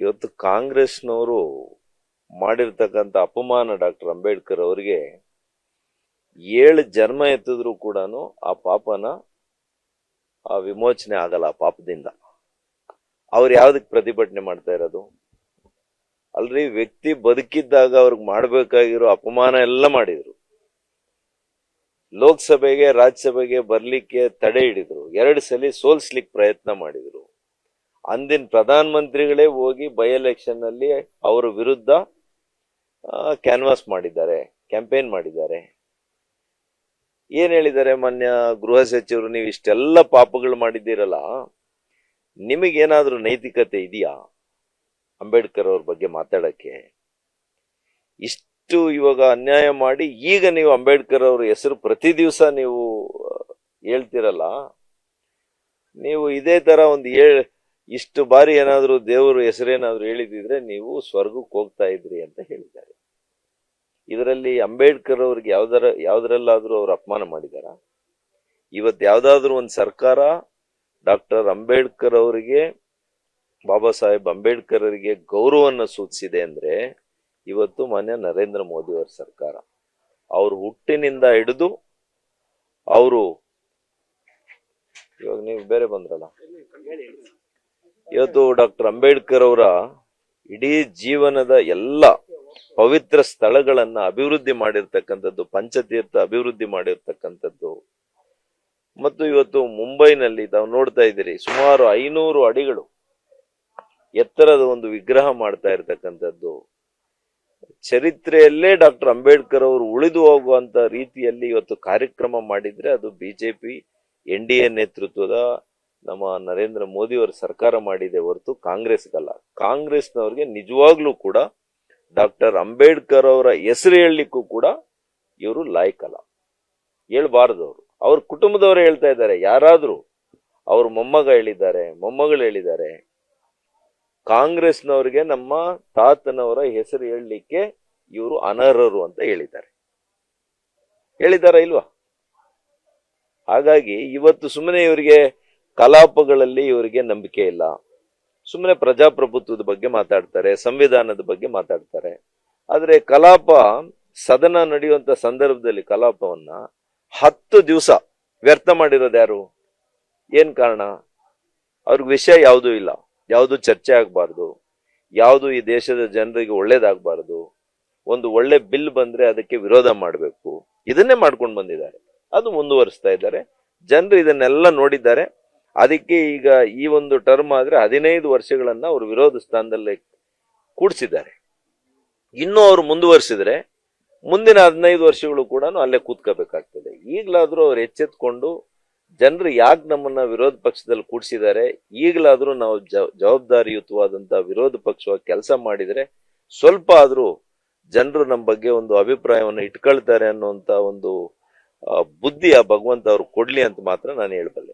ಇವತ್ತು ಕಾಂಗ್ರೆಸ್ನವರು ಮಾಡಿರ್ತಕ್ಕಂಥ ಅಪಮಾನ ಡಾಕ್ಟರ್ ಅಂಬೇಡ್ಕರ್ ಅವರಿಗೆ 7 ಜನ್ಮ ಎತ್ತಿದ್ರು ಕೂಡ ಆ ಪಾಪನ ವಿಮೋಚನೆ ಆಗಲ್ಲ. ಆ ಪಾಪದಿಂದ ಅವ್ರು ಯಾವ್ದಕ್ ಪ್ರತಿಭಟನೆ ಮಾಡ್ತಾ ಇರೋದು? ಅಲ್ರಿ, ವ್ಯಕ್ತಿ ಬದುಕಿದ್ದಾಗ ಅವ್ರಿಗೆ ಮಾಡ್ಬೇಕಾಗಿರೋ ಅಪಮಾನ ಎಲ್ಲ ಮಾಡಿದ್ರು. ಲೋಕಸಭೆಗೆ ರಾಜ್ಯಸಭೆಗೆ ಬರ್ಲಿಕ್ಕೆ ತಡೆ ಹಿಡಿದ್ರು. 2 ಸಲ ಸೋಲ್ಸ್ಲಿಕ್ಕೆ ಪ್ರಯತ್ನ ಮಾಡಿದ್ರು. ಅಂದಿನ ಪ್ರಧಾನ ಮಂತ್ರಿಗಳೇ ಹೋಗಿ ಬೈ ಎಲೆಕ್ಷನ್ ಅಲ್ಲಿ ಅವರ ವಿರುದ್ಧ ಕ್ಯಾನ್ವಾಸ್ ಮಾಡಿದ್ದಾರೆ, ಕ್ಯಾಂಪೇನ್ ಮಾಡಿದ್ದಾರೆ. ಏನ್ ಹೇಳಿದ್ದಾರೆ ಮಾನ್ಯ ಗೃಹ ಸಚಿವರು? ನೀವು ಇಷ್ಟೆಲ್ಲ ಪಾಪಗಳು ಮಾಡಿದ್ದೀರಲ್ಲ, ನಿಮಗೇನಾದ್ರೂ ನೈತಿಕತೆ ಇದೆಯಾ ಅಂಬೇಡ್ಕರ್ ಅವ್ರ ಬಗ್ಗೆ ಮಾತಾಡಕ್ಕೆ? ಇಷ್ಟು ಇವಾಗ ಅನ್ಯಾಯ ಮಾಡಿ ಈಗ ನೀವು ಅಂಬೇಡ್ಕರ್ ಅವ್ರ ಹೆಸರು ಪ್ರತಿ ದಿವಸ ನೀವು ಹೇಳ್ತಿರಲ್ಲ. ನೀವು ಇದೇ ತರ ಇಷ್ಟು ಬಾರಿ ಏನಾದ್ರು ದೇವರು ಹೆಸರೇನಾದ್ರು ಹೇಳಿದಿದ್ರೆ ನೀವು ಸ್ವರ್ಗಕ್ಕೆ ಹೋಗ್ತಾ ಇದ್ರಿ ಅಂತ ಹೇಳಿದ್ದಾರೆ. ಇದರಲ್ಲಿ ಅಂಬೇಡ್ಕರ್ ಅವ್ರಿಗೆ ಯಾವ್ದ್ರಲ್ಲಾದ್ರೂ ಅವ್ರು ಅಪಮಾನ ಮಾಡಿದಾರ? ಇವತ್ತು ಯಾವ್ದಾದ್ರು ಒಂದು ಸರ್ಕಾರ ಡಾಕ್ಟರ್ ಅಂಬೇಡ್ಕರ್ ಅವರಿಗೆ, ಬಾಬಾ ಸಾಹೇಬ್ ಅಂಬೇಡ್ಕರ್ ಅವರಿಗೆ ಗೌರವವನ್ನು ಸೂಚಿಸಿದೆ ಅಂದ್ರೆ ಇವತ್ತು ಮಾನ್ಯ ನರೇಂದ್ರ ಮೋದಿ ಅವರ ಸರ್ಕಾರ. ಅವ್ರ ಹುಟ್ಟಿನಿಂದ ಹಿಡಿದು ಅವರು, ಇವಾಗ ನೀವು ಬೇರೆ ಬಂದ್ರಲ್ಲ, ಇವತ್ತು ಡಾಕ್ಟರ್ ಅಂಬೇಡ್ಕರ್ ಅವರ ಇಡೀ ಜೀವನದ ಎಲ್ಲ ಪವಿತ್ರ ಸ್ಥಳಗಳನ್ನ ಅಭಿವೃದ್ಧಿ ಮಾಡಿರ್ತಕ್ಕಂಥದ್ದು, ಪಂಚತೀರ್ಥ ಅಭಿವೃದ್ಧಿ ಮಾಡಿರ್ತಕ್ಕಂಥದ್ದು. ಮತ್ತು ಇವತ್ತು ಮುಂಬೈನಲ್ಲಿ ತಾವು ನೋಡ್ತಾ ಇದ್ದೀರಿ, ಸುಮಾರು 500 ಅಡಿಗಳು ಎತ್ತರದ ಒಂದು ವಿಗ್ರಹ ಮಾಡ್ತಾ ಇರ್ತಕ್ಕಂಥದ್ದು. ಚರಿತ್ರೆಯಲ್ಲೇ ಡಾಕ್ಟರ್ ಅಂಬೇಡ್ಕರ್ ಅವರು ಉಳಿದು ಹೋಗುವಂತ ರೀತಿಯಲ್ಲಿ ಇವತ್ತು ಕಾರ್ಯಕ್ರಮ ಮಾಡಿದ್ರೆ ಅದು ಬಿಜೆಪಿ NDA ನೇತೃತ್ವದ ನಮ್ಮ ನರೇಂದ್ರ ಮೋದಿ ಅವರ ಸರ್ಕಾರ ಮಾಡಿದೆ ಹೊರತು ಕಾಂಗ್ರೆಸ್ಗಲ್ಲ. ಕಾಂಗ್ರೆಸ್ನವ್ರಿಗೆ ನಿಜವಾಗ್ಲೂ ಕೂಡ ಡಾಕ್ಟರ್ ಅಂಬೇಡ್ಕರ್ ಅವರ ಹೆಸರು ಹೇಳಲಿಕ್ಕೂ ಕೂಡ ಇವರು ಲಾಯಕಲ್ಲ, ಹೇಳ್ಬಾರ್ದು. ಅವ್ರ ಕುಟುಂಬದವರು ಹೇಳ್ತಾ ಇದ್ದಾರೆ, ಯಾರಾದ್ರೂ ಅವ್ರ ಮೊಮ್ಮಗ ಹೇಳಿದ್ದಾರೆ, ಮೊಮ್ಮಗಳು ಹೇಳಿದ್ದಾರೆ, ಕಾಂಗ್ರೆಸ್ನವ್ರಿಗೆ ನಮ್ಮ ತಾತನವರ ಹೆಸರು ಹೇಳಲಿಕ್ಕೆ ಇವರು ಅನರ್ಹರು ಅಂತ ಹೇಳಿದ್ದಾರೆ ಇಲ್ವಾ? ಹಾಗಾಗಿ ಇವತ್ತು ಸುಮ್ಮನೆ ಇವರಿಗೆ ಕಲಾಪಗಳಲ್ಲಿ ಇವರಿಗೆ ನಂಬಿಕೆ ಇಲ್ಲ. ಸುಮ್ಮನೆ ಪ್ರಜಾಪ್ರಭುತ್ವದ ಬಗ್ಗೆ ಮಾತಾಡ್ತಾರೆ, ಸಂವಿಧಾನದ ಬಗ್ಗೆ ಮಾತಾಡ್ತಾರೆ. ಆದ್ರೆ ಕಲಾಪ ಸದನ ನಡೆಯುವಂತ ಸಂದರ್ಭದಲ್ಲಿ ಕಲಾಪವನ್ನ 10 ದಿವಸ ವ್ಯರ್ಥ ಮಾಡಿರೋದು ಯಾರು? ಏನ್ ಕಾರಣ? ಅವ್ರಿಗೆ ವಿಷಯ ಯಾವುದೂ ಇಲ್ಲ, ಯಾವುದು ಚರ್ಚೆ ಆಗ್ಬಾರ್ದು, ಯಾವುದು ಈ ದೇಶದ ಜನರಿಗೆ ಒಳ್ಳೇದಾಗಬಾರ್ದು. ಒಂದು ಒಳ್ಳೆ ಬಿಲ್ ಬಂದ್ರೆ ಅದಕ್ಕೆ ವಿರೋಧ ಮಾಡಬೇಕು, ಇದನ್ನೇ ಮಾಡ್ಕೊಂಡು ಬಂದಿದ್ದಾರೆ. ಅದು ಮುಂದುವರಿಸ್ತಾ ಇದ್ದಾರೆ. ಜನರು ಇದನ್ನೆಲ್ಲ ನೋಡಿದ್ದಾರೆ. ಅದಕ್ಕೆ ಈಗ ಈ ಒಂದು ಟರ್ಮ್ ಆದ್ರೆ 15 ವರ್ಷಗಳನ್ನ ಅವರು ವಿರೋಧ ಸ್ಥಾನದಲ್ಲಿ ಕೂಡಿಸಿದ್ದಾರೆ. ಇನ್ನೂ ಅವರು ಮುಂದುವರಿಸಿದ್ರೆ ಮುಂದಿನ 15 ವರ್ಷಗಳು ಕೂಡ ಅಲ್ಲೇ ಕೂತ್ಕೋಬೇಕಾಗ್ತದೆ. ಈಗಲಾದ್ರೂ ಅವ್ರು ಎಚ್ಚೆತ್ಕೊಂಡು ಜನರು ಯಾಕೆ ನಮ್ಮನ್ನ ವಿರೋಧ ಪಕ್ಷದಲ್ಲಿ ಕೂಡಿಸಿದ್ದಾರೆ, ಈಗಲಾದ್ರೂ ನಾವು ಜವಾಬ್ದಾರಿಯುತವಾದಂತಹ ವಿರೋಧ ಪಕ್ಷವಾಗಿ ಕೆಲಸ ಮಾಡಿದ್ರೆ ಸ್ವಲ್ಪ ಆದ್ರೂ ಜನರು ನಮ್ಮ ಬಗ್ಗೆ ಒಂದು ಅಭಿಪ್ರಾಯವನ್ನು ಇಟ್ಕೊಳ್ತಾರೆ ಅನ್ನುವಂತ ಒಂದು ಬುದ್ಧಿ ಆ ಭಗವಂತ ಅವ್ರು ಕೊಡ್ಲಿ ಅಂತ ಮಾತ್ರ ನಾನು ಹೇಳಬಲ್ಲೆ.